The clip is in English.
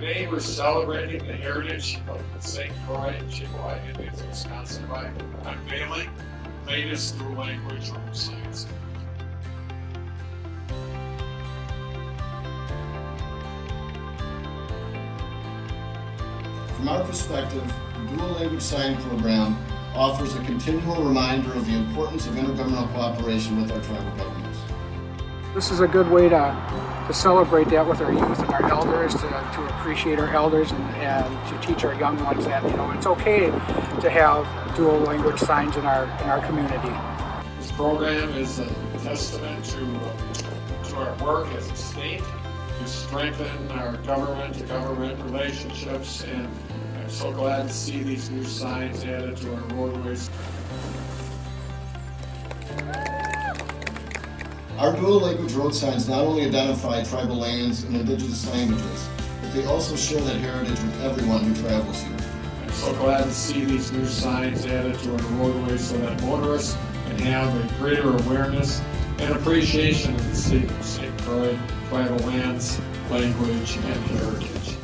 Today we're celebrating the heritage of the St. Croix and Chippewa Indians of Wisconsin by unveiling the latest dual language road signs. From our perspective, the Dual Language Sign Program offers a continual reminder of the importance of intergovernmental cooperation with our tribal governments. This is a good way to celebrate that with our youth and our elders, to appreciate our elders and to teach our young ones that, it's okay to have dual language signs in our community. This program is a testament to our work as a state to strengthen our government-to-government relationships, and I'm so glad to see these new signs added to our roadways. Our dual language road signs not only identify tribal lands and indigenous languages, but they also share that heritage with everyone who travels here. I'm so glad to see these new signs added to our roadways so that motorists can have a greater awareness and appreciation of the St. Croix tribal lands, language, and heritage.